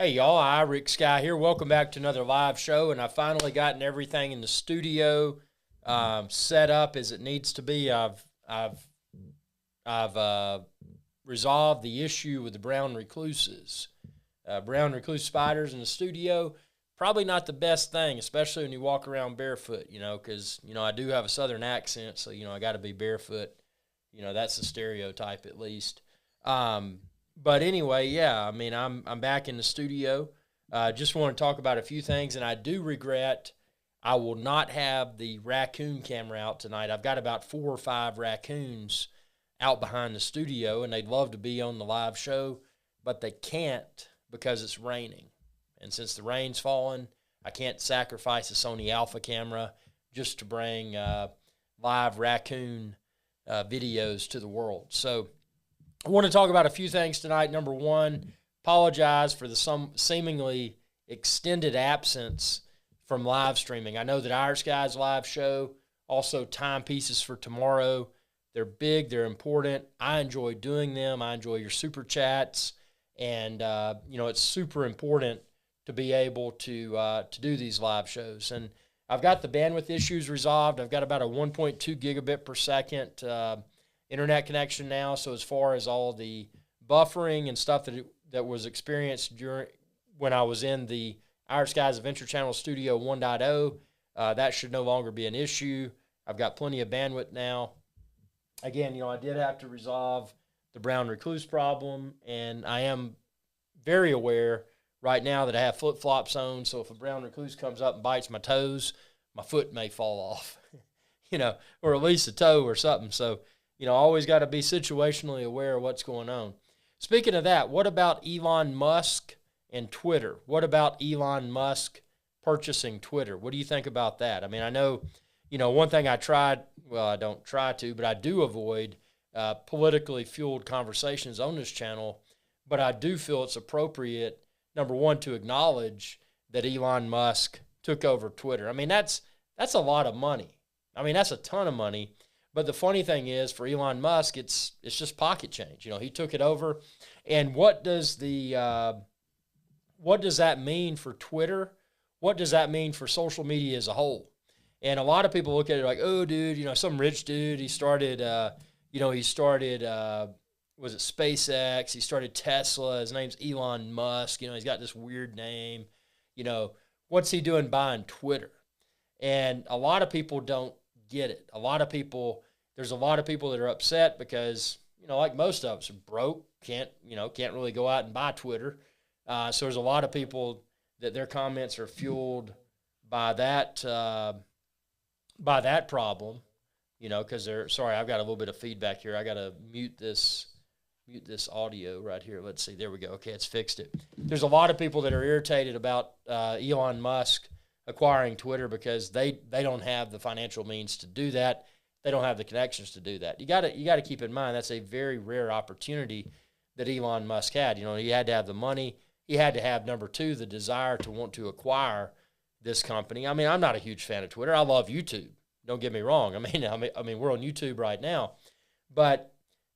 Hey y'all, IrixGuy here. Welcome back to another live show, and I finally gotten everything in the studio set up as it needs to be. I've resolved the issue with the brown recluses. Brown recluse spiders in the studio, probably not the best thing, especially when you walk around barefoot. Because I do have a southern accent, so I got to be barefoot. That's the stereotype at least. But anyway, yeah, I mean, I'm back in the studio. Just want to talk about a few things, and I do regret I will not have the raccoon camera out tonight. I've got about 4 or 5 raccoons out behind the studio, and they'd love to be on the live show, but they can't because it's raining. And since the rain's falling, I can't sacrifice a Sony Alpha camera just to bring live raccoon videos to the world. So I want to talk about a few things tonight. Number one, apologize for the seemingly extended absence from live streaming. I know that IrixGuy's live show, also timepieces for tomorrow, they're big, they're important. I enjoy doing them. I enjoy your super chats, and it's super important to be able to do these live shows. And I've got the bandwidth issues resolved. I've got about a 1.2 gigabit per second internet connection now. So as far as all the buffering and stuff that was experienced when I was in the IrixGuy's Adventure Channel Studio 1.0, that should no longer be an issue. I've got plenty of bandwidth now. Again, I did have to resolve the brown recluse problem, and I am very aware right now that I have flip-flops on, so if a brown recluse comes up and bites my toes, my foot may fall off, or at least a toe or something. So, always got to be situationally aware of what's going on. Speaking of that, what about Elon Musk and Twitter? What about Elon Musk purchasing Twitter? What do you think about that? I mean, I know, one thing I don't try to, but I do avoid politically fueled conversations on this channel, but I do feel it's appropriate, number one, to acknowledge that Elon Musk took over Twitter. I mean, that's a lot of money. I mean, that's a ton of money. But the funny thing is, for Elon Musk, it's just pocket change. He took it over, and what does that mean for Twitter? What does that mean for social media as a whole? And a lot of people look at it like, oh, dude, some rich dude. He started, was it SpaceX? He started Tesla. His name's Elon Musk. He's got this weird name. What's he doing buying Twitter? And a lot of people don't get it. There's a lot of people that are upset because, like most of us are broke, can't really go out and buy Twitter. So there's a lot of people that their comments are fueled by that problem, because sorry, I've got a little bit of feedback here. I got to mute this audio right here. Let's see. There we go. Okay, it's fixed it. There's a lot of people that are irritated about Elon Musk acquiring Twitter because they don't have the financial means to do that. They don't have the connections to do that. You got to keep in mind that's a very rare opportunity that Elon Musk had. He had to have the money. He had to have, number two, the desire to want to acquire this company. I mean, I'm not a huge fan of Twitter. I love YouTube. Don't get me wrong. I mean, we're on YouTube right now, but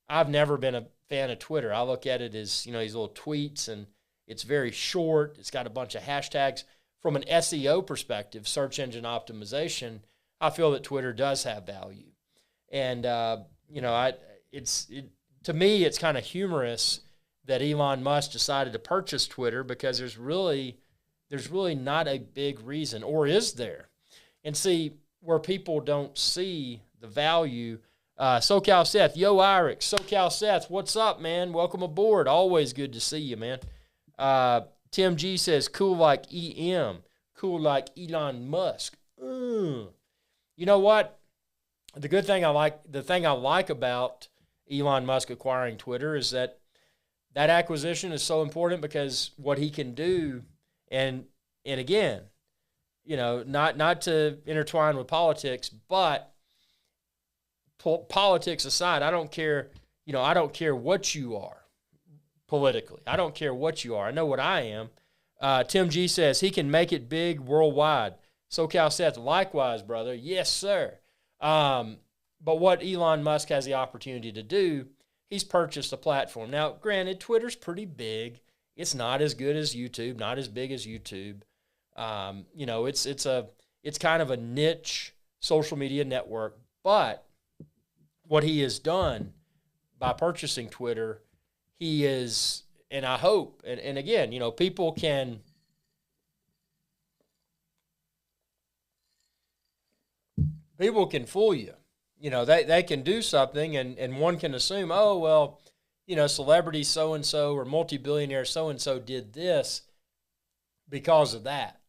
I've never been a fan of Twitter. I look at it as these little tweets, and it's very short. It's got a bunch of hashtags. From an SEO perspective, search engine optimization, I feel that Twitter does have value. And, to me, it's kind of humorous that Elon Musk decided to purchase Twitter because there's really not a big reason, or is there? And see, where people don't see the value, SoCal Seth, yo, Irix, SoCal Seth, what's up, man? Welcome aboard. Always good to see you, man. Tim G says, cool like EM, cool like Elon Musk. You know what? The thing I like about Elon Musk acquiring Twitter is that acquisition is so important because what he can do, and again, not to intertwine with politics, but politics aside, I don't care what you are politically. I don't care what you are. I know what I am. Tim G says he can make it big worldwide. SoCal Seth, likewise, brother. Yes, sir. But what Elon Musk has the opportunity to do, he's purchased a platform. Now, granted, Twitter's pretty big. It's not as good as YouTube, not as big as YouTube. You know, it's kind of a niche social media network. But what he has done by purchasing Twitter, he is, and I hope, and again, you know, people can fool you. You know, they can do something, and one can assume, oh, well, you know, celebrity so-and-so or multi-billionaire so-and-so did this because of that.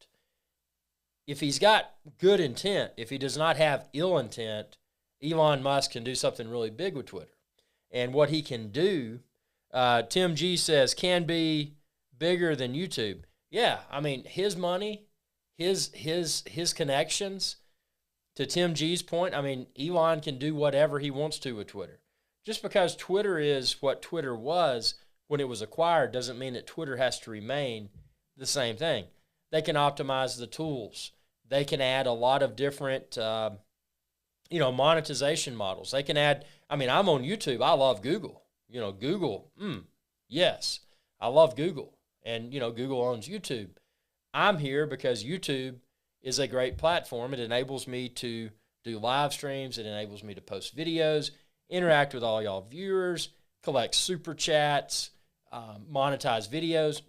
If he's got good intent, if he does not have ill intent, Elon Musk can do something really big with Twitter. And what he can do, Tim G says, can be bigger than YouTube. Yeah, I mean, his money, his connections, to Tim G's point, I mean, Elon can do whatever he wants to with Twitter. Just because Twitter is what Twitter was when it was acquired doesn't mean that Twitter has to remain the same thing. They can optimize the tools. They can add a lot of different, you know, monetization models. They can add, I mean, I'm on YouTube. I love Google. You know, Google, yes, I love Google. And, you know, Google owns YouTube. I'm here because YouTube is a great platform. It enables me to do live streams. It enables me to post videos, interact with all y'all viewers, collect super chats, monetize videos.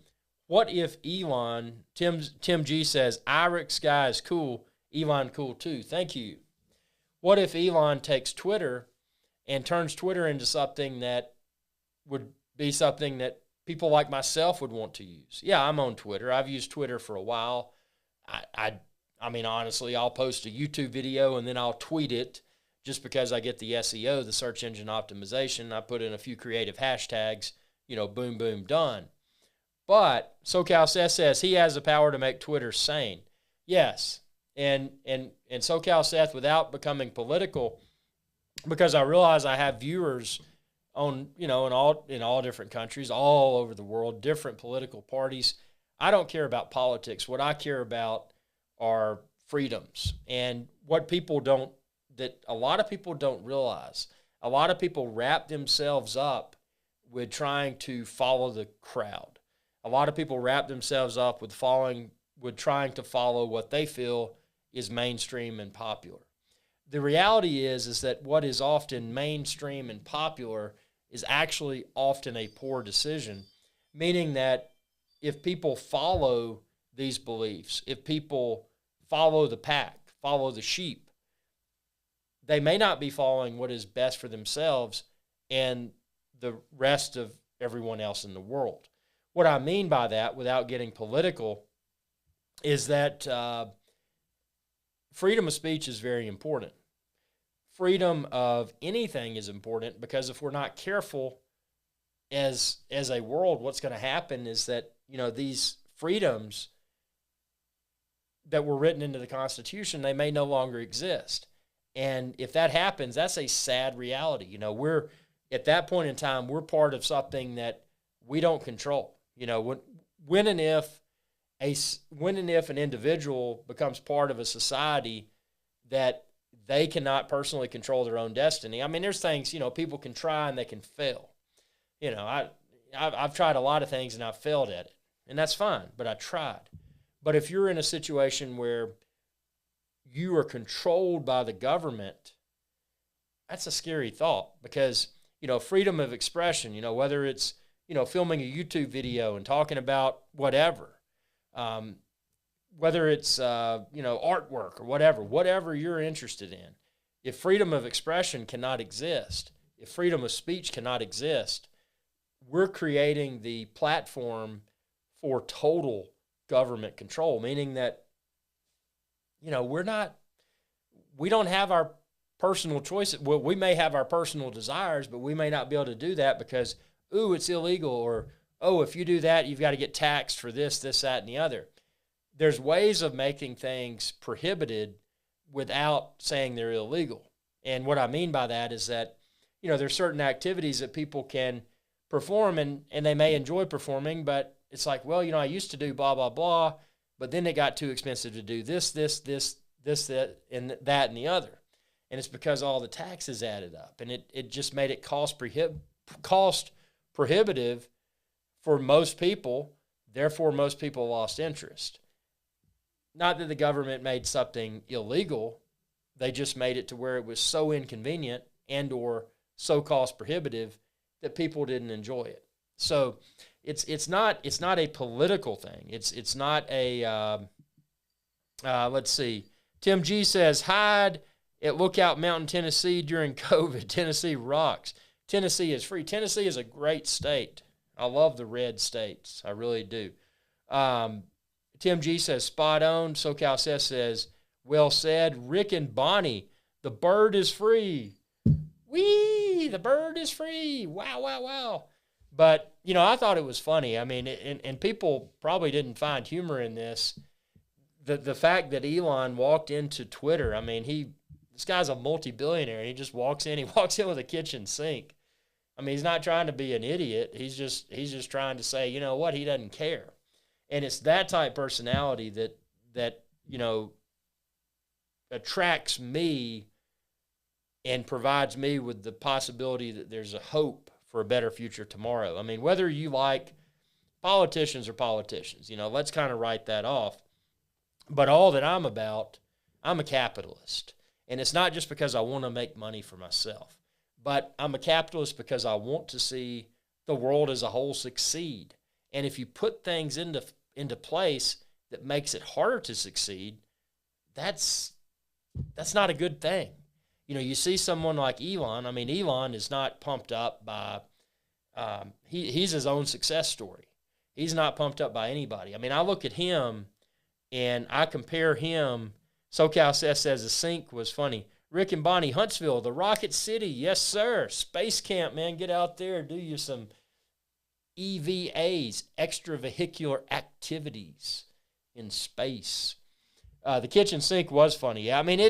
What if Elon, Tim G says, IrixGuy's cool, Elon cool too. Thank you. What if Elon takes Twitter and turns Twitter into something that would be something that people like myself would want to use? Yeah, I'm on Twitter. I've used Twitter for a while. I mean, honestly, I'll post a YouTube video and then I'll tweet it just because I get the SEO, the search engine optimization. I put in a few creative hashtags, you know, boom, boom, done. But SoCal Seth says he has the power to make Twitter sane. Yes, and SoCal Seth, without becoming political, because I realize I have viewers on, you know, in all different countries, all over the world, different political parties. I don't care about politics. What I care about are freedoms. And what people don't, that a lot of people don't realize, a lot of people wrap themselves up with trying to follow the crowd. A lot of people wrap themselves up with trying to follow what they feel is mainstream and popular. The reality is that what is often mainstream and popular is actually often a poor decision, meaning that if people follow these beliefs, if people follow the pack, follow the sheep, they may not be following what is best for themselves and the rest of everyone else in the world. What I mean by that, without getting political, is that freedom of speech is very important. Freedom of anything is important, because if we're not careful as a world, what's going to happen is that, you know, these freedoms that were written into the Constitution, they may no longer exist. And if that happens, that's a sad reality. You know, we're at that point in time, we're part of something that we don't control. You know, when and if an individual becomes part of a society that they cannot personally control their own destiny. I mean, there's things, you know, people can try and they can fail. You know, I've tried a lot of things and I've failed at it, and that's fine, but I tried. But if you're in a situation where you are controlled by the government, that's a scary thought, because, you know, freedom of expression, you know, whether it's, you know, filming a YouTube video and talking about whatever, whether it's, you know, artwork or whatever you're interested in, if freedom of expression cannot exist, if freedom of speech cannot exist, we're creating the platform for total government control, meaning that, you know, we don't have our personal choices. Well, we may have our personal desires, but we may not be able to do that because, ooh, it's illegal, or, oh, if you do that, you've got to get taxed for this, that, and the other. There's ways of making things prohibited without saying they're illegal. And what I mean by that is that, you know, there's certain activities that people can perform and they may enjoy performing, but it's like, well, you know, I used to do blah, blah, blah, but then it got too expensive to do this, that, and that, and the other. And it's because all the taxes added up, and it just made it cost prohibitive for most people, therefore most people lost interest. Not that the government made something illegal, they just made it to where it was so inconvenient and or so cost prohibitive that people didn't enjoy it. So it's not a political thing. It's not a let's see. Tim G says hide at Lookout Mountain, Tennessee during COVID. Tennessee rocks. Tennessee is free. Tennessee is a great state. I love the red states. I really do. Tim G says spot on. SoCal says well said. Rick and Bonnie, the bird is free. Whee! The bird is free. Wow, wow, wow. But, I thought it was funny. I mean, and people probably didn't find humor in this. The fact that Elon walked into Twitter, I mean, this guy's a multi-billionaire, and he just walks in with a kitchen sink. I mean, he's not trying to be an idiot. He's just trying to say, you know what, he doesn't care. And it's that type personality that attracts me and provides me with the possibility that there's a hope for a better future tomorrow. I mean, whether you like politicians or politicians, let's kind of write that off. But all that I'm about, I'm a capitalist. And it's not just because I want to make money for myself, but I'm a capitalist because I want to see the world as a whole succeed. And if you put things into place that makes it harder to succeed, that's not a good thing. You see someone like Elon. I mean, Elon is not pumped up by, he's his own success story. He's not pumped up by anybody. I mean, I look at him and I compare him. SoCal says the sink was funny. Rick and Bonnie, Huntsville, the Rocket City. Yes, sir. Space Camp, man. Get out there. Do you some EVAs, extravehicular activities in space. The kitchen sink was funny. Yeah, I mean,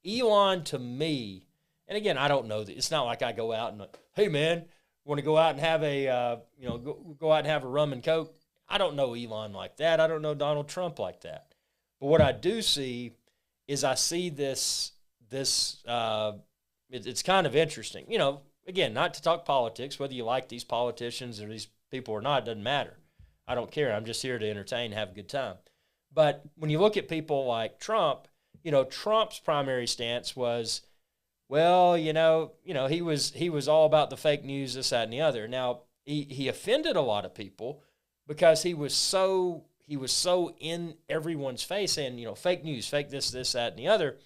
Elon to me, and again, I don't know that it's not like I go out and, hey man, want to go out and have go out and have a rum and coke. I don't know Elon like that. I don't know Donald Trump like that. But what I do see is I see this it's kind of interesting. Again, not to talk politics, whether you like these politicians or these people or not, it doesn't matter. I don't care. I'm just here to entertain and have a good time. But when you look at people like Trump, Trump's primary stance was, well, he was all about the fake news, this, that, and the other. Now, he offended a lot of people because he was so in everyone's face saying, fake news, fake this, that, and the other.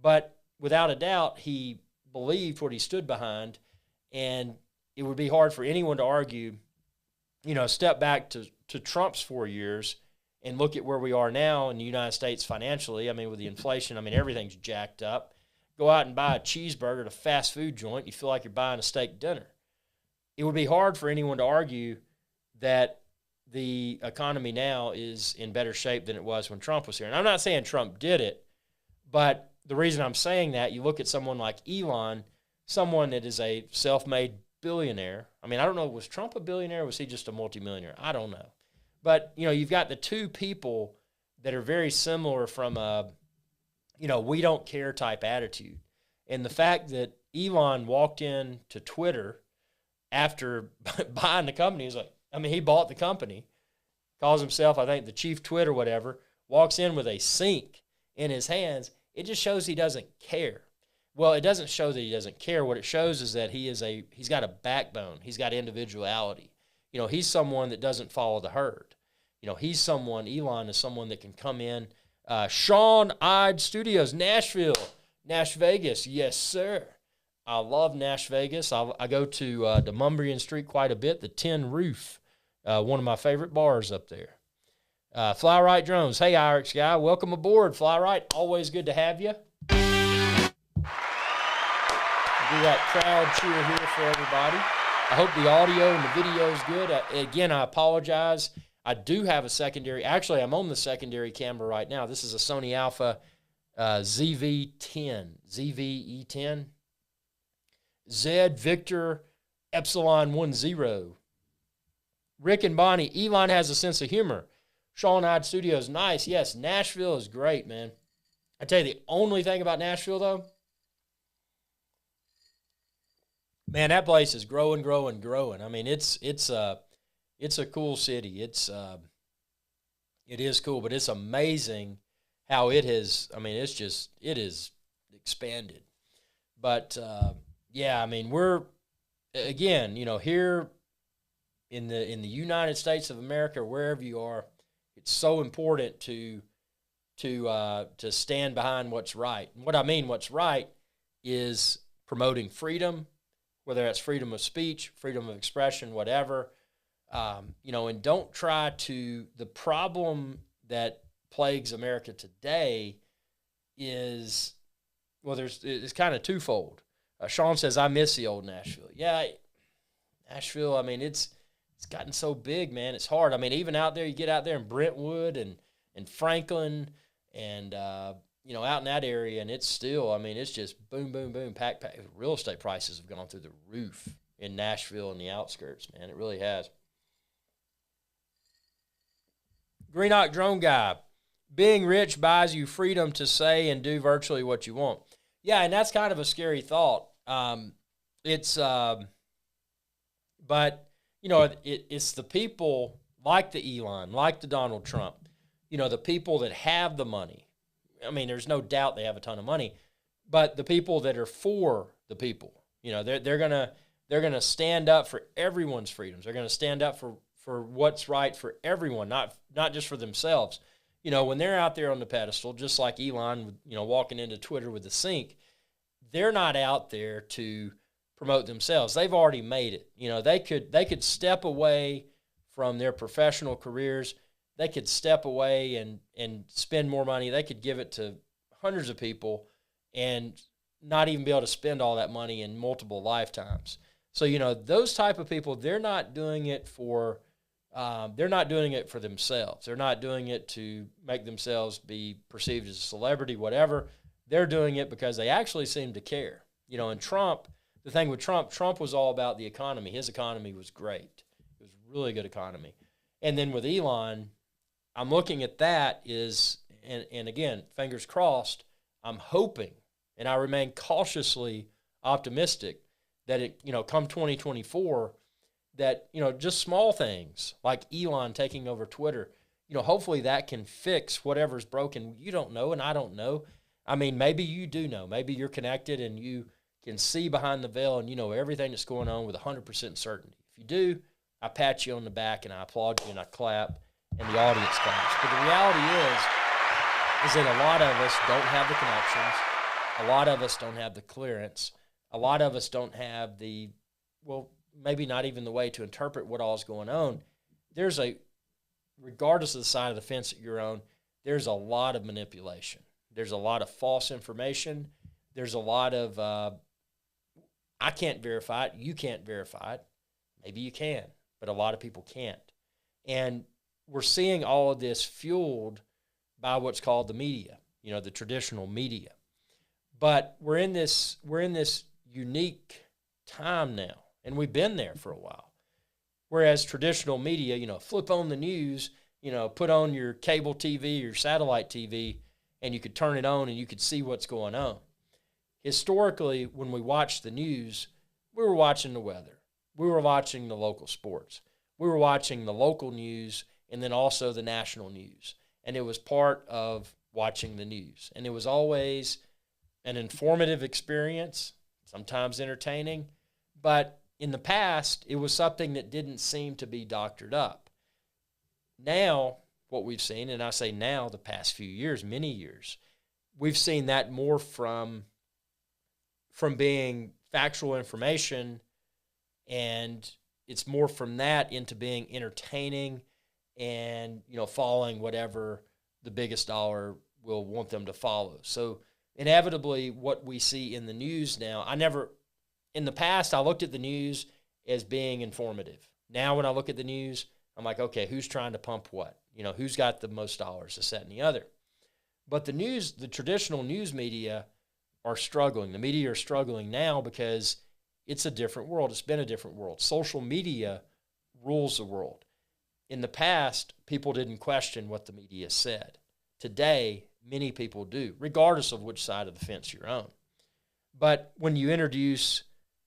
But without a doubt, he believed what he stood behind, and it would be hard for anyone to argue, step back to Trump's 4 years and look at where we are now in the United States financially. I mean, with the inflation, I mean, everything's jacked up. Go out and buy a cheeseburger at a fast food joint, you feel like you're buying a steak dinner. It would be hard for anyone to argue that the economy now is in better shape than it was when Trump was here. And I'm not saying Trump did it, but the reason I'm saying that, you look at someone like Elon, someone that is a self-made billionaire. I mean, I don't know, was Trump a billionaire or was he just a multimillionaire? I don't know. But, you've got the two people that are very similar from a, we don't care type attitude. And the fact that Elon walked into Twitter after buying the company, he bought the company, calls himself, I think, the chief twit or whatever, walks in with a sink in his hands. It just shows he doesn't care. Well, it doesn't show that he doesn't care. What it shows is that he's got a backbone. He's got individuality. He's someone that doesn't follow the herd. Elon is someone that can come in. Sean Ide Studios, Nashville, Nash Vegas. Yes, sir. I love Nash Vegas. I go to Demumbrian Street quite a bit, the Tin Roof, one of my favorite bars up there. Fly Right Drones. Hey, IrixGuy. Welcome aboard, Fly Right. Always good to have you. Do that crowd cheer here for everybody. I hope the audio and the video is good. Again, I apologize. I do have a secondary. Actually, I'm on the secondary camera right now. This is a Sony Alpha ZV-10, ZVE10. Z Victor Epsilon 10. Rick and Bonnie, Elon has a sense of humor. Sean Hyde Studios, nice. Yes, Nashville is great, man. I tell you, the only thing about Nashville, though, Man, that place is growing, growing, growing. I mean, it's a cool city. It is cool, but it's amazing how it has. I mean, it is expanded. But yeah, I mean, we're again, here in the United States of America, wherever you are, it's so important to stand behind what's right. And what I mean, what's right, is promoting freedom, whether that's freedom of speech, freedom of expression, whatever. And don't try to. The problem that plagues America today is, well, it's kind of twofold. Sean says, I miss the old Nashville. Yeah, Nashville, I mean, it's gotten so big, man. It's hard. I mean, even out there, you get out there in Brentwood and Franklin and, out in that area, and it's still, I mean, it's just boom, boom, boom, pack. Real estate prices have gone through the roof in Nashville and the outskirts, man. It really has. Greenock Drone Guy, being rich buys you freedom to say and do virtually what you want. Yeah, and that's kind of a scary thought. But, it's the people like the Elon, like the Donald Trump, the people that have the money. I mean, there's no doubt they have a ton of money, but the people that are for the people, they're gonna stand up for everyone's freedoms. They're gonna stand up for what's right for everyone, not just for themselves. When they're out there on the pedestal, just like Elon, walking into Twitter with the sink, they're not out there to promote themselves. They've already made it. They could step away from their professional careers. They could step away and spend more money. They could give it to hundreds of people and not even be able to spend all that money in multiple lifetimes. So, those type of people, they're not doing it for themselves. They're not doing it to make themselves be perceived as a celebrity, whatever. They're doing it because they actually seem to care. And Trump, the thing with Trump was all about the economy. His economy was great. It was a really good economy. And then with Elon, I'm looking at that and again, fingers crossed, I'm hoping, and I remain cautiously optimistic that it, come 2024, that, just small things like Elon taking over Twitter, hopefully that can fix whatever's broken. You don't know, and I don't know. I mean, maybe you do know. Maybe you're connected and you can see behind the veil and you know everything that's going on with 100% certainty. If you do, I pat you on the back and I applaud you and I clap and the audience claps. But the reality is that a lot of us don't have the connections. A lot of us don't have the clearance. A lot of us don't have maybe not even the way to interpret what all is going on. Regardless of the side of the fence that you're on, there's a lot of manipulation. There's a lot of false information. There's a lot of, I can't verify it. You can't verify it. Maybe you can, but a lot of people can't. And we're seeing all of this fueled by what's called the media, the traditional media. But we're in this unique time now, and we've been there for a while. Whereas traditional media, flip on the news, put on your cable TV, your satellite TV, and you could turn it on and you could see what's going on. Historically, when we watched the news, we were watching the weather. We were watching the local sports. We were watching the local news and then also the national news. And it was part of watching the news. And it was always an informative experience, sometimes entertaining. But in the past, it was something that didn't seem to be doctored up. Now, what we've seen, and I say now, the past few years, many years, we've seen that more from being factual information, and it's more from that into being entertaining and, following whatever the biggest dollar will want them to follow. So inevitably what we see in the news now, in the past, I looked at the news as being informative. Now when I look at the news, I'm like, okay, who's trying to pump what? Who's got the most dollars, this, that, and the other. But the traditional news media are struggling. The media are struggling now because it's a different world. It's been a different world. Social media rules the world. In the past, people didn't question what the media said. Today, many people do, regardless of which side of the fence you're on. But when you introduce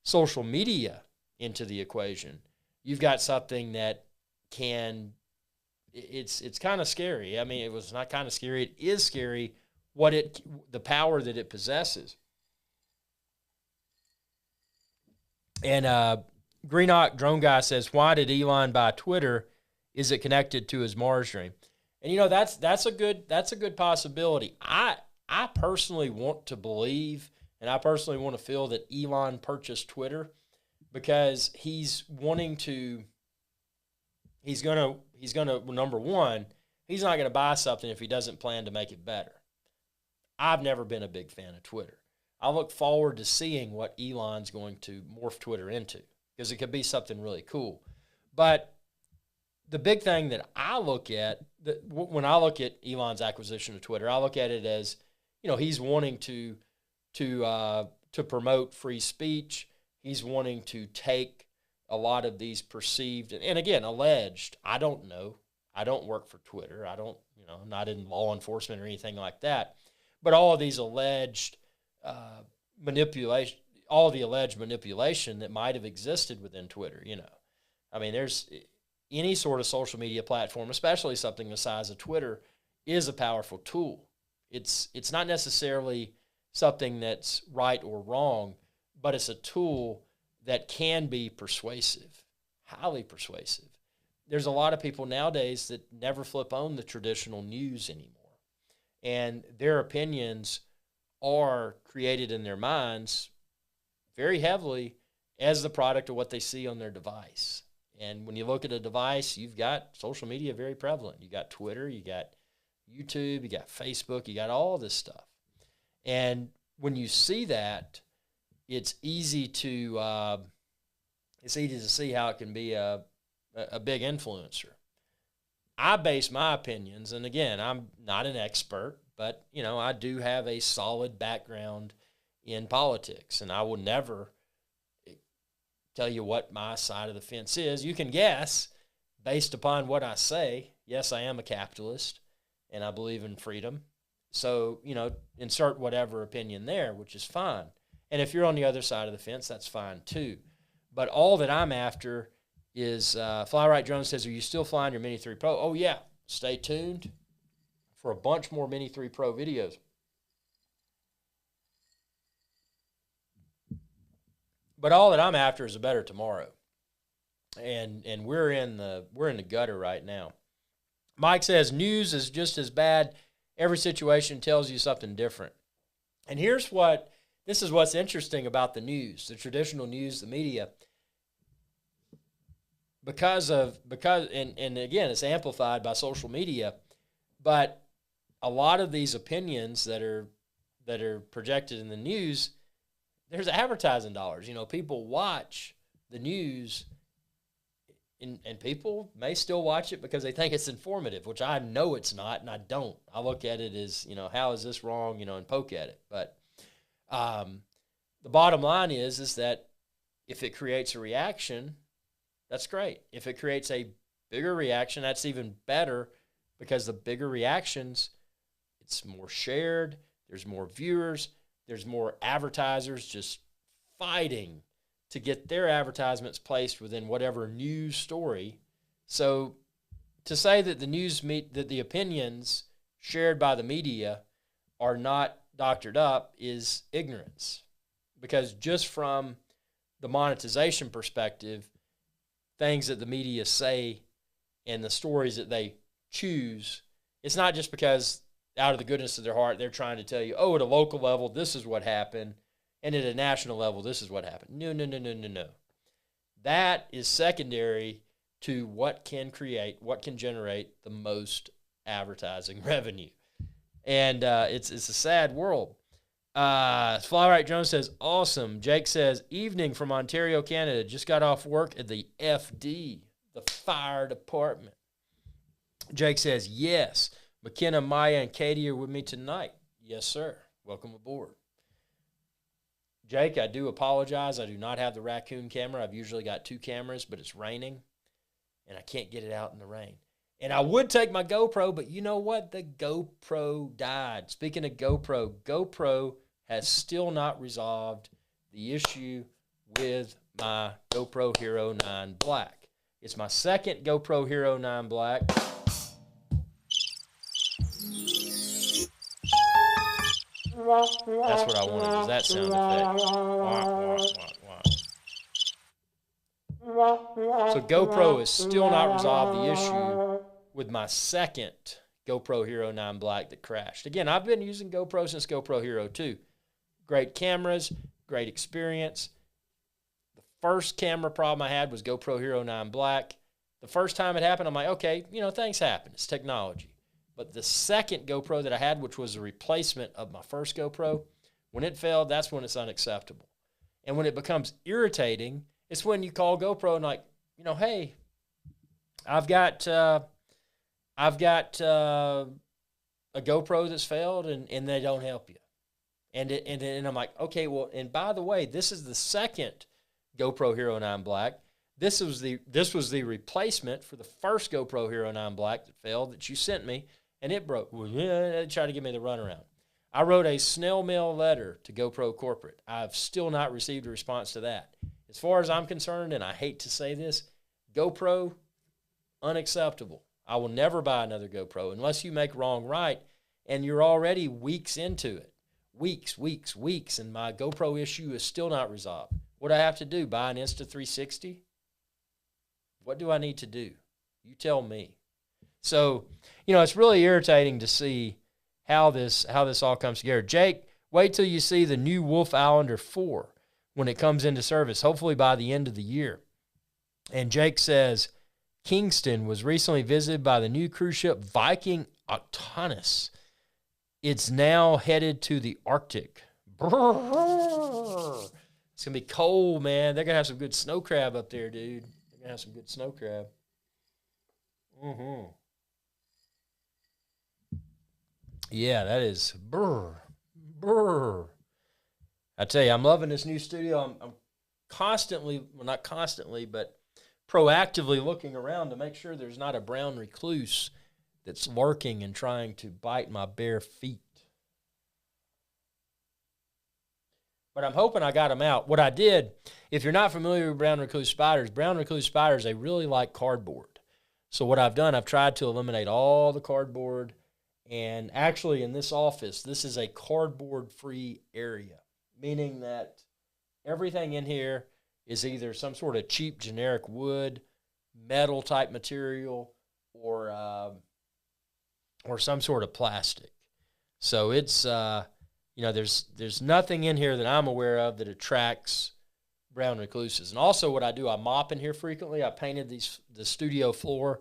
social media into the equation, you've got something that it's kind of scary. I mean, it was not kind of scary. It is scary the power that it possesses. And Greenock Drone Guy says, why did Elon buy Twitter? Is it connected to his Mars dream? And that's a good possibility. I personally want to believe, and I personally want to feel that Elon purchased Twitter because he's going to number one, he's not going to buy something if he doesn't plan to make it better. I've never been a big fan of Twitter. I look forward to seeing what Elon's going to morph Twitter into because it could be something really cool. But the big thing that I look at, when I look at Elon's acquisition of Twitter, I look at it as, he's wanting to promote free speech. He's wanting to take a lot of these perceived and again alleged. I don't know. I don't work for Twitter. I'm not in law enforcement or anything like that. But all of these alleged manipulation, all the alleged manipulation that might have existed within Twitter. I mean, there's any sort of social media platform, especially something the size of Twitter, is a powerful tool. It's not necessarily something that's right or wrong, but it's a tool that can be persuasive, highly persuasive. There's a lot of people nowadays that never flip on the traditional news anymore, and their opinions are created in their minds very heavily as the product of what they see on their device. And when you look at a device, you've got social media very prevalent. You got Twitter, you got YouTube, you got Facebook, you got all this stuff. And when you see that, it's easy to see how it can be a big influencer. I base my opinions, and again, I'm not an expert, but I do have a solid background in politics, and I will never tell you what my side of the fence is. You can guess based upon what I say. Yes, I am a capitalist, and I believe in freedom. So, insert whatever opinion there, which is fine. And if you're on the other side of the fence, that's fine too. But all that I'm after is, Fly Right Drone says, are you still flying your Mini 3 Pro? Oh, yeah. Stay tuned for a bunch more Mini 3 Pro videos. But all that I'm after is a better tomorrow. And we're in the gutter right now. Mike says, news is just as bad. Every situation tells you something different. And this is what's interesting about the news, the traditional news, the media. Because and again, it's amplified by social media, but a lot of these opinions that are projected in the news, there's advertising dollars. People watch the news, and people may still watch it because they think it's informative, which I know it's not, and I don't. I look at it as, how is this wrong, and poke at it. But the bottom line is that if it creates a reaction, that's great. If it creates a bigger reaction, that's even better, because the bigger reactions, it's more shared, there's more viewers, there's more advertisers just fighting to get their advertisements placed within whatever news story. So to say that that the opinions shared by the media are not doctored up is ignorance, because just from the monetization perspective, things that the media say and the stories that they choose, it's not just because out of the goodness of their heart they're trying to tell you, at a local level this is what happened, and at a national level this is what happened. No. That is secondary to what can generate the most advertising revenue. And it's a sad world. Fly Right Jones says, awesome. Jake says, evening from Ontario, Canada. Just got off work at the FD, the fire department. Jake says, yes. McKenna, Maya, and Katie are with me tonight. Yes, sir. Welcome aboard. Jake, I do apologize. I do not have the raccoon camera. I've usually got 2 cameras, but it's raining, and I can't get it out in the rain. And I would take my GoPro, but you know what? The GoPro died. Speaking of GoPro has still not resolved the issue with my GoPro Hero 9 Black. It's my second GoPro Hero 9 Black. That's what I wanted, was that sound effect. Wah, wah, wah, wah. So GoPro has still not resolved the issue with my second GoPro Hero 9 Black that crashed. Again, I've been using GoPro since GoPro Hero 2. Great cameras, great experience. The first camera problem I had was GoPro Hero 9 Black. The first time it happened, I'm like, okay, things happen. It's technology. But the second GoPro that I had, which was a replacement of my first GoPro, when it failed, that's when it's unacceptable. And when it becomes irritating, it's when you call GoPro and like, hey, I've got a GoPro that's failed and they don't help you. And I'm like, okay, well, and by the way, this is the second GoPro Hero 9 Black. This was the replacement for the first GoPro Hero 9 Black that failed that you sent me, and it broke. Well, yeah, they tried to give me the runaround. I wrote a snail mail letter to GoPro corporate. I've still not received a response to that. As far as I'm concerned, and I hate to say this, GoPro, unacceptable. I will never buy another GoPro unless you make wrong right, and you're already weeks into it. Weeks, and my GoPro issue is still not resolved. What do I have to do? Buy an Insta360? What do I need to do? You tell me. So, it's really irritating to see how this all comes together. Jake, wait till you see the new Wolf Islander 4 when it comes into service, hopefully by the end of the year. And Jake says, Kingston was recently visited by the new cruise ship Viking Octonus. It's now headed to the Arctic. Brrr. It's going to be cold, man. They're going to have some good snow crab up there, dude. They're going to have some good snow crab. Yeah, that is brr. I tell you, I'm loving this new studio. I'm constantly, well, not constantly, but proactively looking around to make sure there's not a brown recluse that's lurking and trying to bite my bare feet. But I'm hoping I got them out. What I did, if you're not familiar with brown recluse spiders, they really like cardboard. So what I've done, I've tried to eliminate all the cardboard. And actually in this office, this is a cardboard-free area, meaning that everything in here is either some sort of cheap generic wood, metal type material, or some sort of plastic. So it's there's nothing in here that I'm aware of that attracts brown recluses. And also what I do, I mop in here frequently. I painted the studio floor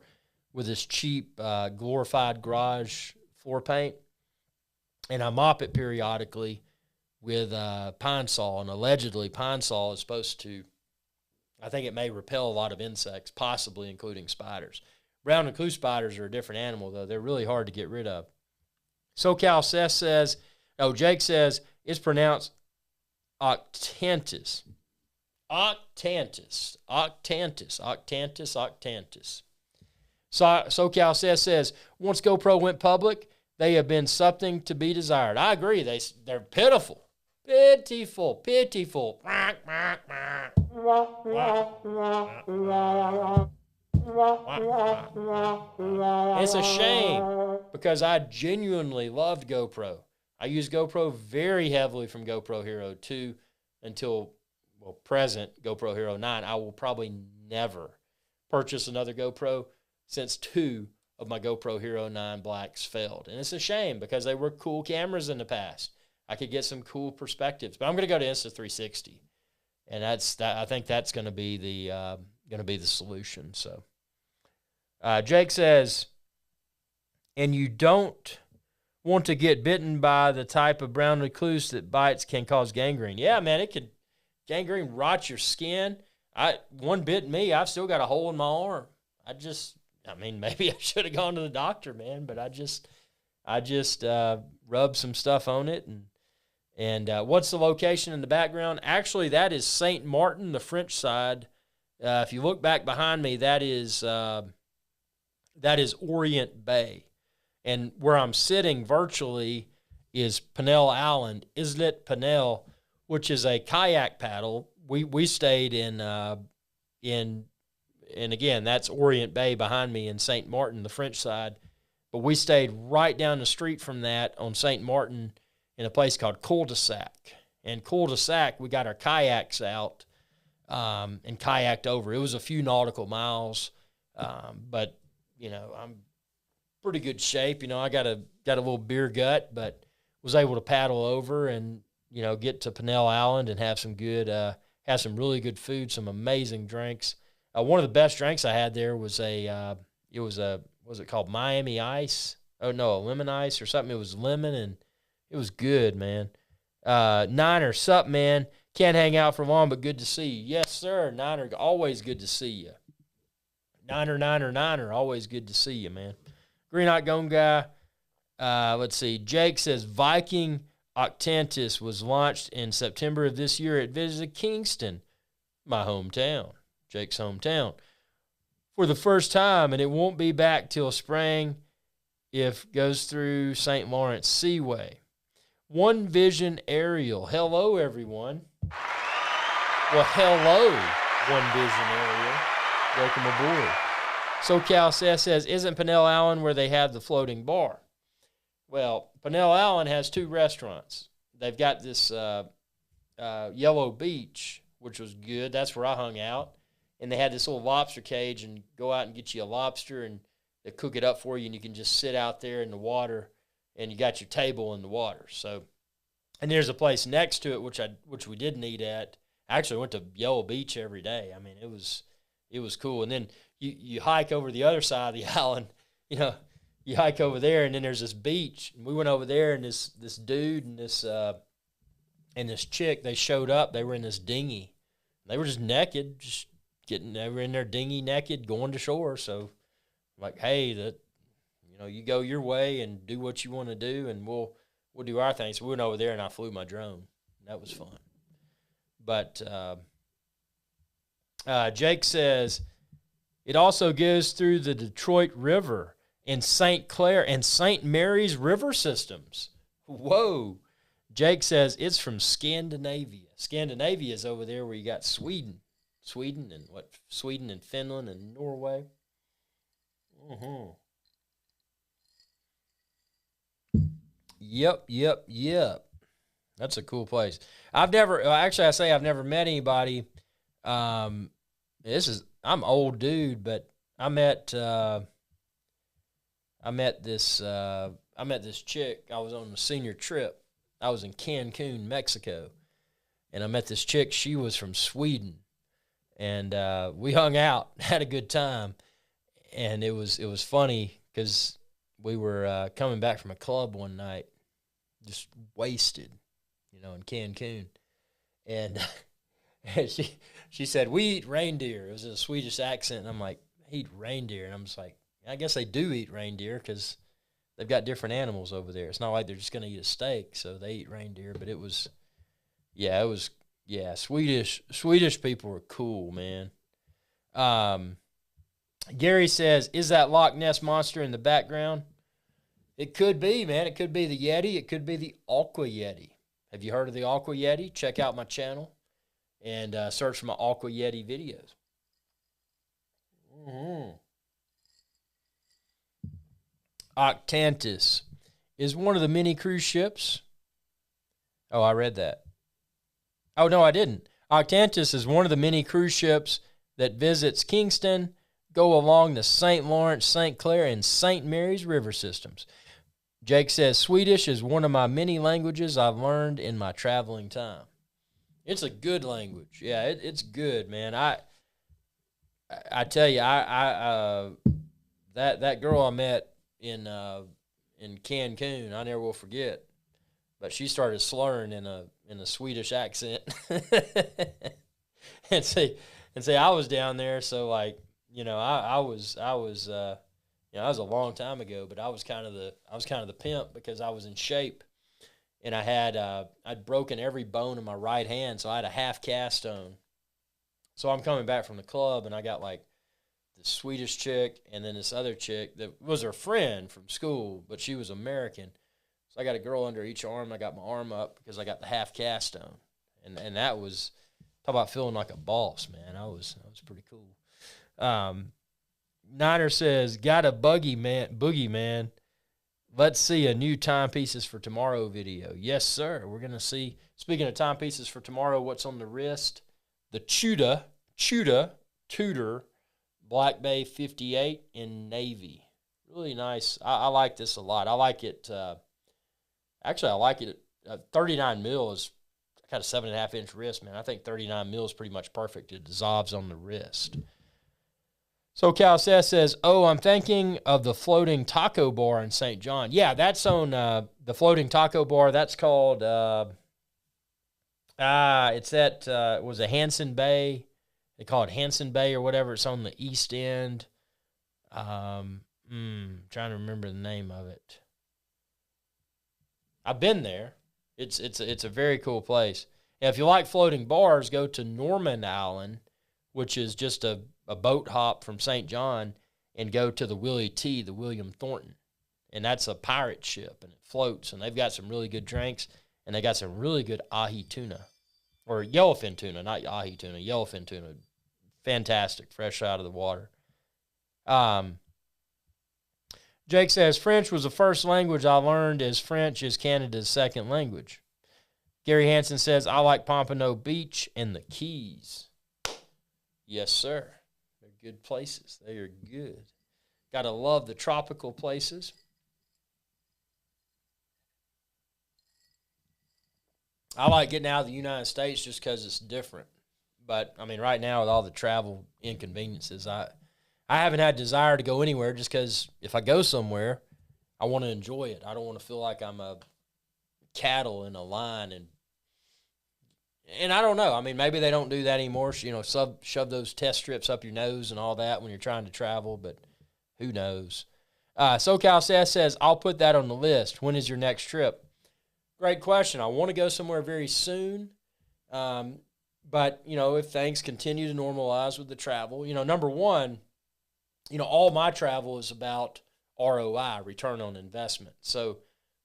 with this cheap glorified garage floor paint, and I mop it periodically with Pine Sol, and allegedly Pine Sol is supposed to, I think it may repel a lot of insects, possibly including spiders. Brown recluse spiders are a different animal, though. They're really hard to get rid of. SoCal Seth says, Jake says, it's pronounced Octantis. Octantis. SoCal Seth says, once GoPro went public, they have been something to be desired. I agree. They're pitiful. Pitiful. It's a shame because I genuinely loved GoPro. I used GoPro very heavily from GoPro Hero 2 until, present GoPro Hero 9. I will probably never purchase another GoPro since 2 of my GoPro Hero 9 Blacks failed. And it's a shame because they were cool cameras in the past. I could get some cool perspectives. But I'm going to go to Insta360. And I think that's going to be the solution. So Jake says, and you don't want to get bitten by the type of brown recluse that bites can cause gangrene. Yeah, man, gangrene rot your skin. One bit me, I've still got a hole in my arm. Maybe I should have gone to the doctor, man, but I just rubbed some stuff on it. And what's the location in the background? Actually, that is Saint Martin, the French side. If you look back behind me, that is Orient Bay. And where I'm sitting virtually is Penel Island, Islet Penel, which is a kayak paddle we stayed in and again, that's Orient Bay behind me in St. Martin, the French side. But we stayed right down the street from that on St. Martin in a place called Cul-de-Sac. And Cul-de-Sac, we got our kayaks out and kayaked over. It was a few nautical miles, but, I'm pretty good shape. I got a little beer gut, but was able to paddle over and, get to Pinnell Island and have some really good food, some amazing drinks. One of the best drinks I had there was was it called Miami Ice? Oh, no, a lemon ice or something. It was lemon, and it was good, man. Niner, sup, man? Can't hang out for long, but good to see you. Yes, sir. Niner, always good to see you. Niner, always good to see you, man. Green Hot Gone Guy. Let's see. Jake says Viking Octantis was launched in September of this year. It visited Kingston, my hometown. Jake's hometown, for the first time, and it won't be back till spring if goes through St. Lawrence Seaway. One Vision Aerial. Hello, everyone. Well, hello, One Vision Aerial. Welcome aboard. SoCal says, isn't Pinnell Island where they have the floating bar? Well, Pinnell Island has two restaurants. They've got this Yellow Beach, which was good. That's where I hung out. And they had this little lobster cage, and go out and get you a lobster, and they cook it up for you, and you can just sit out there in the water, and you got your table in the water. So, and there's a place next to it which we didn't eat at. I actually went to Yellow Beach every day. I mean, it was cool. And then you hike over the other side of the island. You hike over there, and then there's this beach. And we went over there, and this dude and this chick, they showed up. They were in this dinghy. They were just naked, they were in their dinghy naked, going to shore. So I'm like, hey, you go your way and do what you want to do, and we'll do our thing. So we went over there, and I flew my drone. That was fun. But Jake says it also goes through the Detroit River and St. Clair and St. Mary's river systems. Whoa. Jake says it's from Scandinavia. Scandinavia is over there where you got Sweden and Finland and Norway. Mm-hmm. Yep. That's a cool place. I've never met anybody. I'm old dude, but I met this chick. I was on a senior trip. I was in Cancun, Mexico, and I met this chick. She was from Sweden. And we hung out, had a good time, and it was funny because we were coming back from a club one night, just wasted, in Cancun, and she said, we eat reindeer. It was a Swedish accent, and I'm like, eat reindeer, and I'm just like, I guess they do eat reindeer because they've got different animals over there. It's not like they're just going to eat a steak, so they eat reindeer. But it was Swedish people are cool, man. Gary says, is that Loch Ness Monster in the background? It could be, man. It could be the Yeti. It could be the Aqua Yeti. Have you heard of the Aqua Yeti? Check out my channel and search for my Aqua Yeti videos. Mm-hmm. Octantis is one of the many cruise ships. Oh, I read that. Oh, no, I didn't. Octantis is one of the many cruise ships that visits Kingston, go along the St. Lawrence, St. Clair, and St. Mary's river systems. Jake says, Swedish is one of my many languages I've learned in my traveling time. It's a good language. Yeah, it's good, man. I tell you, that girl I met in Cancun, I never will forget. But she started slurring in a Swedish accent, and say I was down there, so like I was that was a long time ago, but I was kind of the pimp because I was in shape, and I'd broken every bone in my right hand, so I had a half cast on. So I'm coming back from the club, and I got like this Swedish chick and then this other chick that was her friend from school, but she was American. So I got a girl under each arm. I got my arm up because I got the half cast on, and that was Talk about feeling like a boss, man. That was pretty cool. Niner says, got a boogie man. Let's see a new timepieces for tomorrow video. Yes, sir. We're going to see, speaking of timepieces for tomorrow, what's on the wrist. The Tudor Black Bay 58 in navy. Really nice. I like this a lot. I like it. Actually, I like it. 39 mil is got a 7.5-inch wrist, man. I think 39 mil is pretty much perfect. It dissolves on the wrist. So Cal says, I'm thinking of the floating taco bar in St. John. Yeah, that's on the floating taco bar. That's called, it's at, was it Hanson Bay? They call it Hanson Bay or whatever. It's on the east end. Trying to remember the name of it. I've been there. It's a very cool place. Now, if you like floating bars, go to Norman Island, which is just a boat hop from St. John, and go to the Willie T, the William Thornton. And that's a pirate ship, and it floats. And they've got some really good drinks, and they got some really good ahi tuna. Or yellowfin tuna, not ahi tuna, yellowfin tuna. Fantastic, fresh out of the water. Jake says, French was the first language I learned, as French is Canada's second language. Gary Hansen says, I like Pompano Beach and the Keys. Yes, sir. They're good places. They are good. Got to love the tropical places. I like getting out of the United States just because it's different. But, I mean, right now with all the travel inconveniences, I haven't had desire to go anywhere just because if I go somewhere, I want to enjoy it. I don't want to feel like I'm a cattle in a line. And I don't know. I mean, maybe they don't do that anymore. Shove those test strips up your nose and all that when you're trying to travel, but who knows? SoCal says, I'll put that on the list. When is your next trip? Great question. I want to go somewhere very soon. But, if things continue to normalize with the travel, number one, all my travel is about ROI, return on investment. So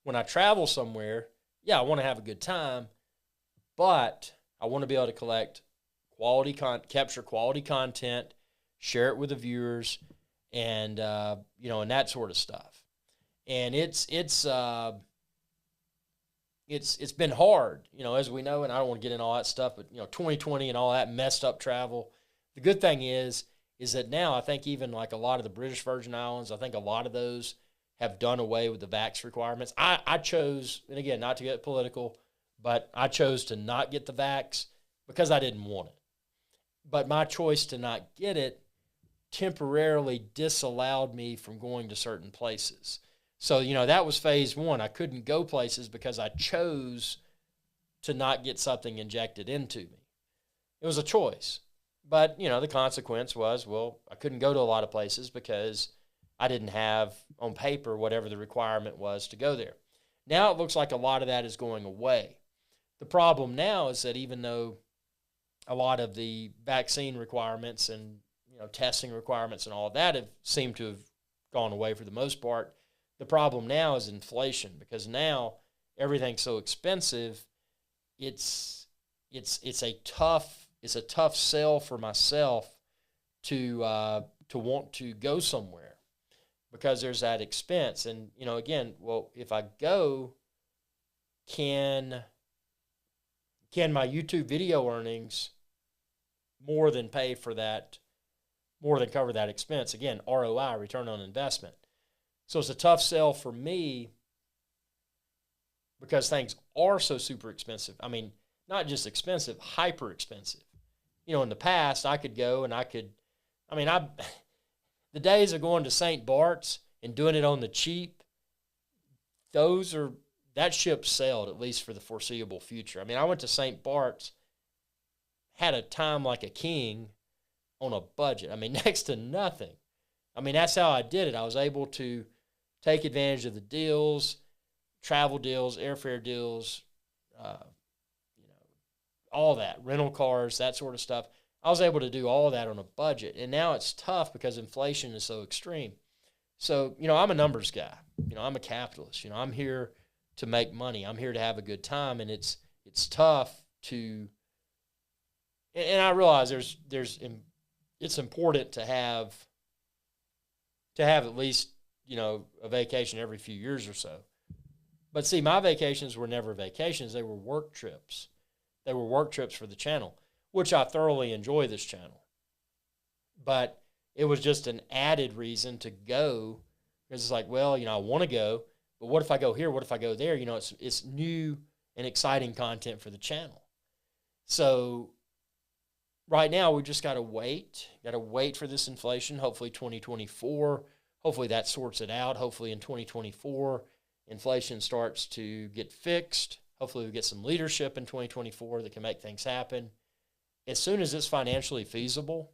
when I travel somewhere, yeah, I want to have a good time, but I want to be able to collect capture quality content, share it with the viewers, and and that sort of stuff. And it's been hard, as we know, and I don't want to get into all that stuff, but 2020 and all that messed up travel. The good thing is that now I think even like a lot of the British Virgin Islands, I think a lot of those have done away with the vax requirements. I chose, and again, not to get political, but I chose to not get the vax because I didn't want it. But my choice to not get it temporarily disallowed me from going to certain places. So, that was phase one. I couldn't go places because I chose to not get something injected into me. It was a choice. But, the consequence was, I couldn't go to a lot of places because I didn't have on paper whatever the requirement was to go there. Now it looks like a lot of that is going away. The problem now is that even though a lot of the vaccine requirements and, testing requirements and all of that seemed to have gone away for the most part, the problem now is inflation, because now everything's so expensive. It's a tough sell for myself to want to go somewhere because there's that expense. And again, if I go, can my YouTube video earnings more than cover that expense? Again, ROI, return on investment. So it's a tough sell for me because things are so super expensive. I mean, not just expensive, hyper expensive. In the past, I could go and the days of going to St. Bart's and doing it on the cheap, that ship sailed, at least for the foreseeable future. I mean, I went to St. Bart's, had a time like a king on a budget. I mean, next to nothing. I mean, that's how I did it. I was able to take advantage of the deals, travel deals, airfare deals, all that, rental cars, that sort of stuff. I was able to do all of that on a budget. And now it's tough because inflation is so extreme. So, I'm a numbers guy. I'm a capitalist. I'm here to make money. I'm here to have a good time. And it's tough to and I realize it's important to have at least, a vacation every few years or so. But see, my vacations were never vacations. They were work trips. They were work trips for the channel, which I thoroughly enjoy this channel. But it was just an added reason to go, because it's like, well, I want to go, but what if I go here? What if I go there? It's new and exciting content for the channel. So right now we just got to wait for this inflation. Hopefully 2024, hopefully that sorts it out. Hopefully in 2024, inflation starts to get fixed. Hopefully we get some leadership in 2024 that can make things happen. As soon as it's financially feasible,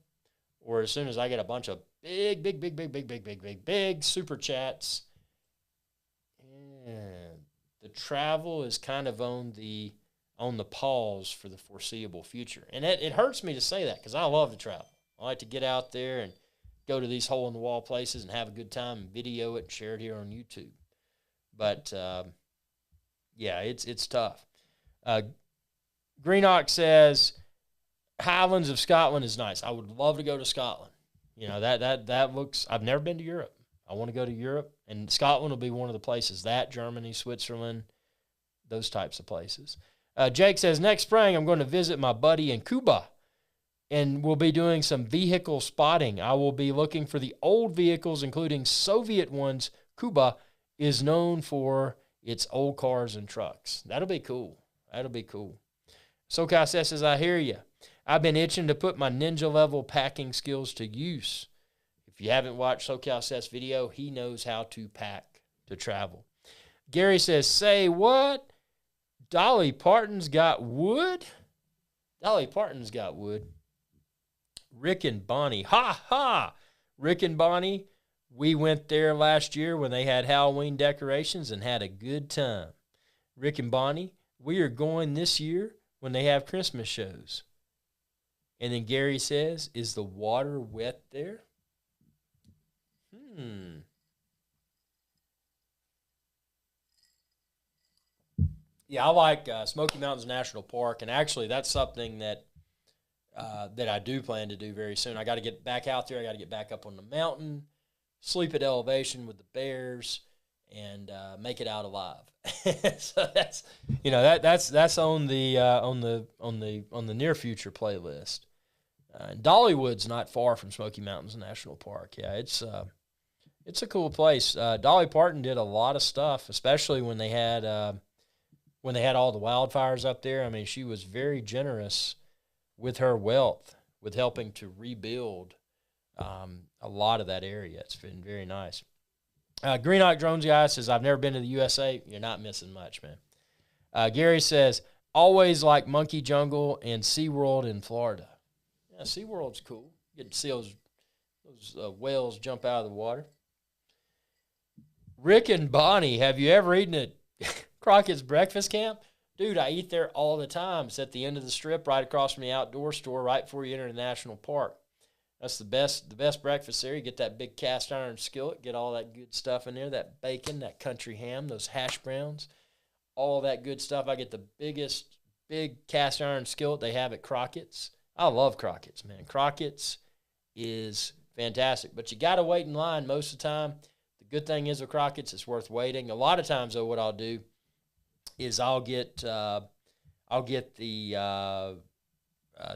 or as soon as I get a bunch of big super chats, the travel is kind of on the pause for the foreseeable future. And it hurts me to say that, because I love to travel. I like to get out there and go to these hole-in-the-wall places and have a good time and video it and share it here on YouTube. But, yeah, it's tough. Greenock says, Highlands of Scotland is nice. I would love to go to Scotland. That looks, I've never been to Europe. I want to go to Europe, and Scotland will be one of the places. Germany, Switzerland, those types of places. Jake says, next spring I'm going to visit my buddy in Cuba, and we'll be doing some vehicle spotting. I will be looking for the old vehicles, including Soviet ones. Cuba is known for its old cars and trucks. That'll be cool. SoCal says, I hear you. I've been itching to put my ninja level packing skills to use. If you haven't watched SoCal Seth's video, he knows how to pack to travel. Gary says, say what? Dolly Parton's got wood? Dolly Parton's got wood. Rick and Bonnie. Ha ha! Rick and Bonnie, we went there last year when they had Halloween decorations and had a good time. Rick and Bonnie, we are going this year when they have Christmas shows. And then Gary says, is the water wet there? Yeah, I like Smoky Mountains National Park, and actually that's something that I do plan to do very soon. I got to get back out there. I got to get back up on the mountain, sleep at elevation with the bears, and make it out alive. So that's that's on the near future playlist. Dollywood's not far from Smoky Mountains National Park. Yeah, it's a cool place. Dolly Parton did a lot of stuff, especially when they had all the wildfires up there. I mean, she was very generous with her wealth, with helping to rebuild a lot of that area. It's been very nice. Greenock Drones Guy says, I've never been to the USA. You're not missing much, man. Gary says, always like Monkey Jungle and SeaWorld in Florida. Yeah, SeaWorld's cool. Get to see those whales jump out of the water. Rick and Bonnie, have you ever eaten at Crockett's Breakfast Camp? Dude, I eat there all the time. It's at the end of the strip, right across from the outdoor store, right before you enter the national park. That's the best breakfast there. You get that big cast iron skillet, get all that good stuff in there, that bacon, that country ham, those hash browns, all that good stuff. I get the big cast iron skillet they have at Crockett's. I love Crockett's, man. Crockett's is fantastic, but you got to wait in line most of the time. The good thing is with Crockett's, it's worth waiting. A lot of times, though, what I'll do is I'll get the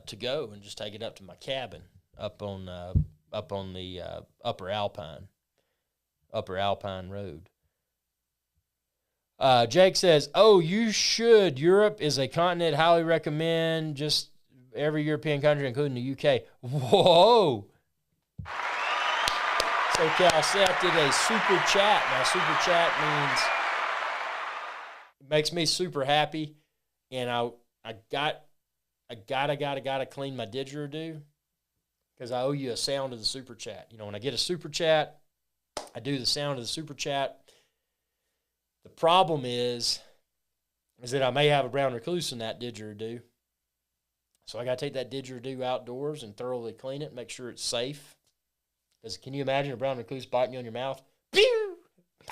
to go and just take it up to my cabin up on the Upper Alpine Road. Jake says, "Oh, you should. Europe is a continent. Highly recommend. Just every European country, including the UK." Whoa! SoCal Seth did a super chat. Now, super chat means it makes me super happy, and I gotta clean my didgeridoo because I owe you a sound of the super chat. You know, when I get a super chat, I do the sound of the super chat. The problem is that I may have a brown recluse in that didgeridoo. So I got to take that didgeridoo outdoors and thoroughly clean it, make sure it's safe. Because can you imagine a brown recluse biting you on your mouth? Pew!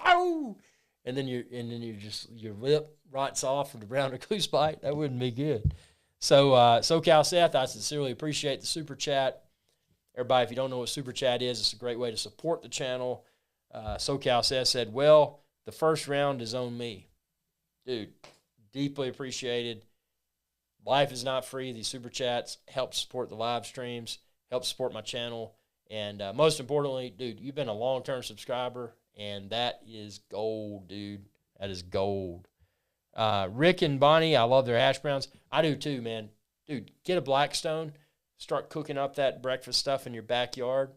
Ow! And then your lip rots off from the brown recluse bite? That wouldn't be good. So, SoCal Seth, I sincerely appreciate the super chat. Everybody, if you don't know what super chat is, it's a great way to support the channel. SoCal Seth said, well, the first round is on me. Dude, deeply appreciated. Life is not free. These super chats help support the live streams, help support my channel. And most importantly, dude, you've been a long-term subscriber, and that is gold, dude. That is gold. Rick and Bonnie, I love their hash browns. I do too, man. Dude, get a Blackstone. Start cooking up that breakfast stuff in your backyard.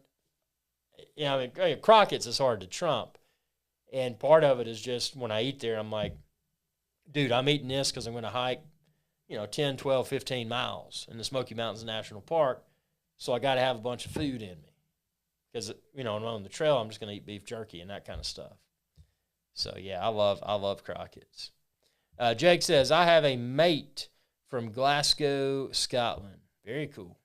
You know, I mean, Crockett's is hard to trump. And part of it is just when I eat there, I'm like, dude, I'm eating this because I'm going to hike, 10, 12, 15 miles in the Smoky Mountains National Park. So I got to have a bunch of food in me. Because, when I'm on the trail, I'm just going to eat beef jerky and that kind of stuff. So, yeah, I love Crockett's. Jake says, I have a mate from Glasgow, Scotland. Very cool.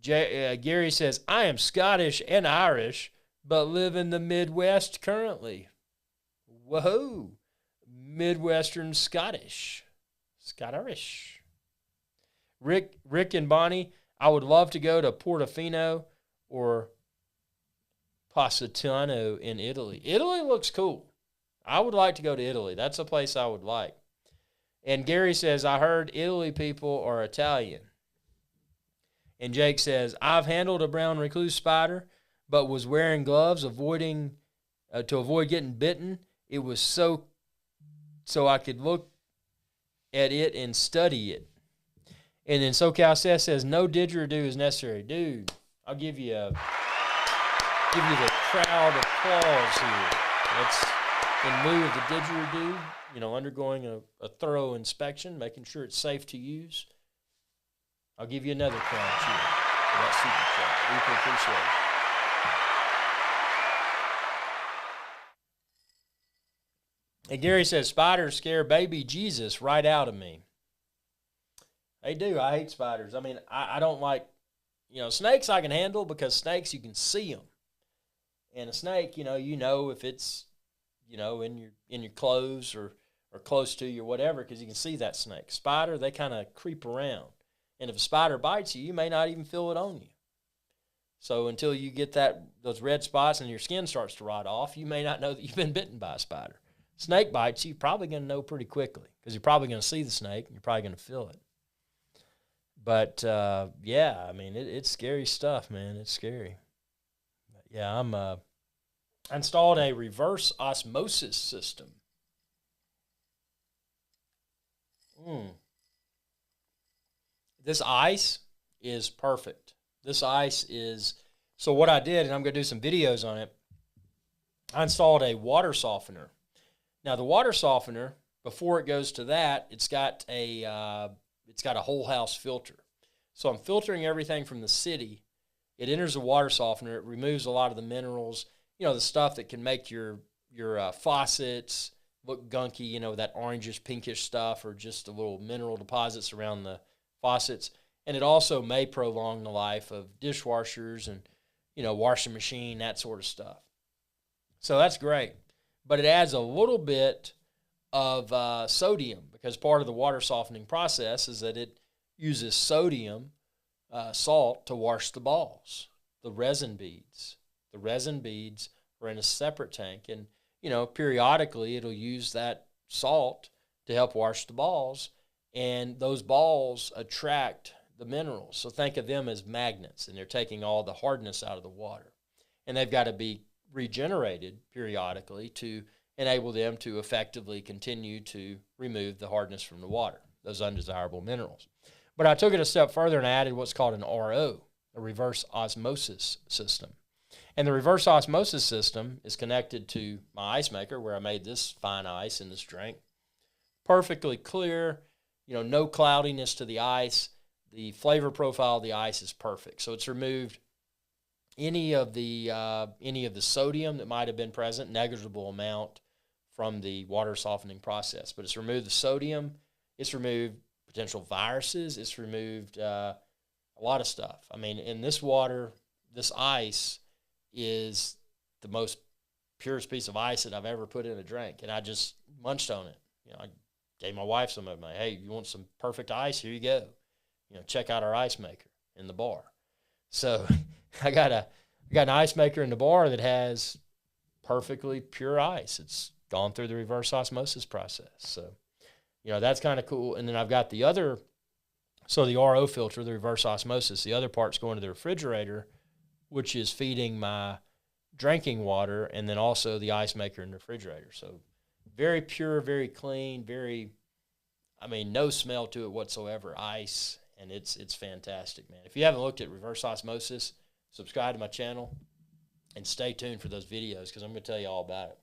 Gary says, I am Scottish and Irish, but live in the Midwest currently. Whoa. Midwestern Scottish. Scottish. Rick and Bonnie, I would love to go to Portofino or Positano in Italy. Italy looks cool. I would like to go to Italy. That's a place I would like. And Gary says, I heard Italy people are Italian. And Jake says, I've handled a brown recluse spider, but was wearing gloves, to avoid getting bitten. It was so I could look at it and study it. And then SoCal Seth says, no didgeridoo is necessary. Dude, I'll give you the crowd applause here. That's in lieu of the didgeridoo, undergoing a thorough inspection, making sure it's safe to use. I'll give you another crowd cheer for that super chat. Deeply appreciate it. And Gary says, spiders scare baby Jesus right out of me. They do. I hate spiders. I mean, I don't like, snakes I can handle because snakes, you can see them. And a snake, if it's, in your clothes or close to you or whatever, because you can see that snake. Spider, they kind of creep around. And if a spider bites you, you may not even feel it on you. So until you get those red spots and your skin starts to rot off, you may not know that you've been bitten by a spider. Snake bites you, you're probably going to know pretty quickly because you're probably going to see the snake and you're probably going to feel it. But, yeah, I mean, it's scary stuff, man. It's scary. But yeah, I installed a reverse osmosis system. This ice is perfect. So what I did, and I'm going to do some videos on it, I installed a water softener. Now the water softener, before it goes to that, it's got a whole house filter. So I'm filtering everything from the city. It enters the water softener. It removes a lot of the minerals, the stuff that can make your faucets look gunky, that orangish, pinkish stuff, or just the little mineral deposits around the faucets. And it also may prolong the life of dishwashers and, washing machine, that sort of stuff. So that's great. But it adds a little bit of sodium because part of the water softening process is that it uses sodium salt to wash the balls, the resin beads. The resin beads are in a separate tank, and, periodically it'll use that salt to help wash the balls, and those balls attract the minerals. So think of them as magnets, and they're taking all the hardness out of the water. And they've got to be regenerated periodically to enable them to effectively continue to remove the hardness from the water, those undesirable minerals. But I took it a step further and I added what's called an RO, a reverse osmosis system. And the reverse osmosis system is connected to my ice maker where I made this fine ice in this drink. Perfectly clear, no cloudiness to the ice. The flavor profile of the ice is perfect. So it's removed any of the sodium that might have been present, negligible amount from the water softening process. But it's removed the sodium. It's removed potential viruses. It's removed a lot of stuff. I mean, in this water, this ice is the most purest piece of ice that I've ever put in a drink. And I just munched on it. I gave my wife some of it. Hey, you want some perfect ice? Here you go. check out our ice maker in the bar. So I got an ice maker in the bar that has perfectly pure ice. It's gone through the reverse osmosis process. So, that's kind of cool. And then I've got the other, so the RO filter, the reverse osmosis, the other part's going to the refrigerator, which is feeding my drinking water, and then also the ice maker in the refrigerator. So very pure, very clean, no smell to it whatsoever, ice, and it's fantastic, man. If you haven't looked at reverse osmosis, subscribe to my channel and stay tuned for those videos because I'm going to tell you all about it.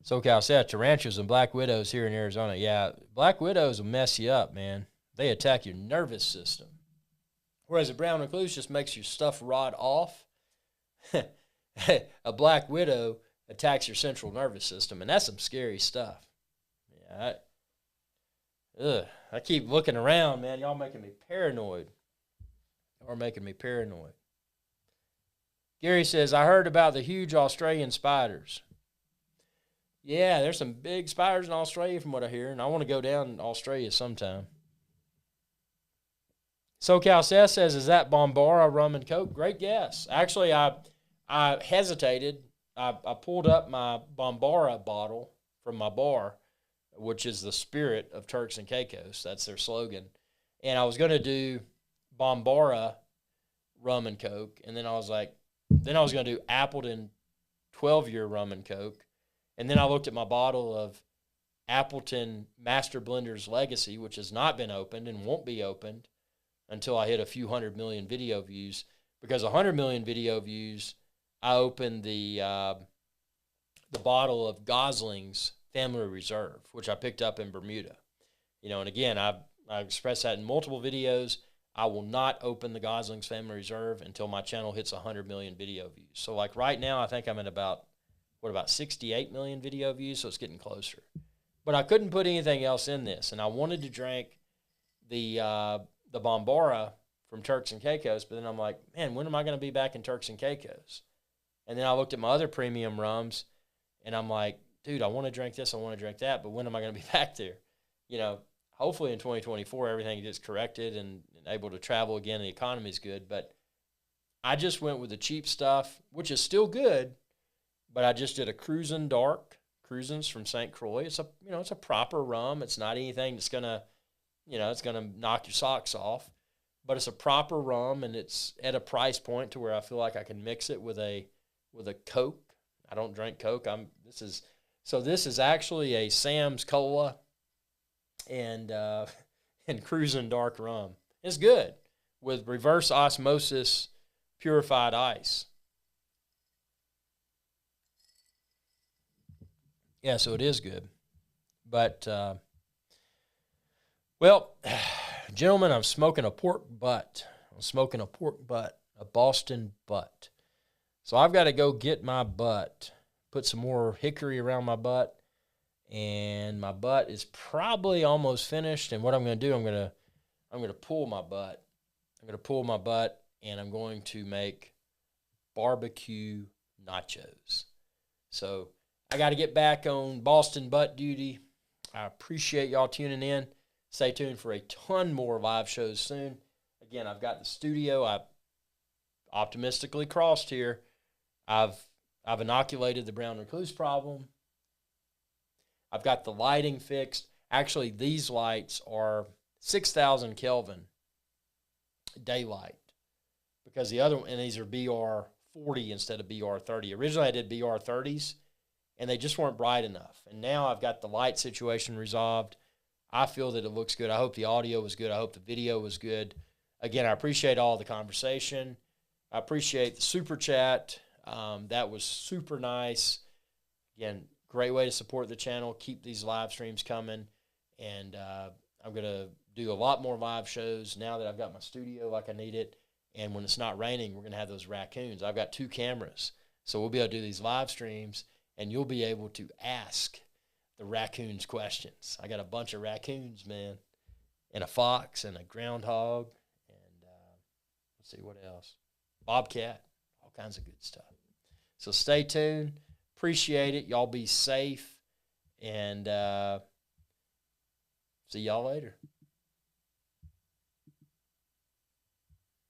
SoCal said tarantulas and black widows here in Arizona. Yeah, black widows will mess you up, man. They attack your nervous system. Whereas a brown recluse just makes your stuff rot off. A black widow attacks your central nervous system, and that's some scary stuff. Yeah, I keep looking around, man. Y'all making me paranoid. Y'all are making me paranoid. Gary says, I heard about the huge Australian spiders. Yeah, there's some big spiders in Australia from what I hear, and I want to go down to Australia sometime. SoCal says, is that Bombara rum and Coke? Great guess. Actually, I hesitated. I pulled up my Bombara bottle from my bar, which is the spirit of Turks and Caicos. That's their slogan. And I was going to do Bombara rum and Coke, and then I was going to do Appleton 12-year rum and Coke. And then I looked at my bottle of Appleton Master Blender's Legacy, which has not been opened and won't be opened until I hit a few 100 million video views. Because 100 million video views, I opened the bottle of Gosling's Family Reserve, which I picked up in Bermuda. And again, I expressed that in multiple videos. I will not open the Gosling's Family Reserve until my channel hits 100 million video views. So like right now, I think I'm at about 68 million video views, so it's getting closer. But I couldn't put anything else in this, and I wanted to drink the Bombara from Turks and Caicos, but then I'm like, man, when am I going to be back in Turks and Caicos? And then I looked at my other premium rums, and I'm like, dude, I want to drink this, I want to drink that, but when am I going to be back there? Hopefully in 2024 everything gets corrected and able to travel again, the economy's good, but I just went with the cheap stuff, which is still good. But I just did a Cruisin' Dark, Cruisin's from St. Croix. It's a proper rum. It's not anything that's gonna, it's gonna knock your socks off. But it's a proper rum, and it's at a price point to where I feel like I can mix it with a Coke. I don't drink Coke. This is actually a Sam's Cola and Cruisin' Dark rum. It's good with reverse osmosis purified ice. Yeah, so it is good. But, gentlemen, I'm smoking a pork butt. A Boston butt. So I've got to go get my butt, put some more hickory around my butt, and my butt is probably almost finished. And what I'm going to do, I'm going to pull my butt. And I'm going to make barbecue nachos. So I got to get back on Boston butt duty. I appreciate y'all tuning in. Stay tuned for a ton more live shows soon. Again, I've got the studio. I optimistically crossed here. I've inoculated the brown recluse problem. I've got the lighting fixed. Actually, these lights are 6,000 Kelvin daylight because the other one, and these are BR40 instead of BR30. Originally, I did BR30s. And they just weren't bright enough. And now I've got the light situation resolved. I feel that it looks good. I hope the audio was good. I hope the video was good. Again, I appreciate all the conversation. I appreciate the super chat. That was super nice. Again, great way to support the channel. Keep these live streams coming. And I'm going to do a lot more live shows now that I've got my studio like I need it. And when it's not raining, we're going to have those raccoons. I've got 2 cameras. So we'll be able to do these live streams. And you'll be able to ask the raccoons questions. I got a bunch of raccoons, man, and a fox and a groundhog, and let's see what else. Bobcat, all kinds of good stuff. So stay tuned. Appreciate it. Y'all be safe, And see y'all later.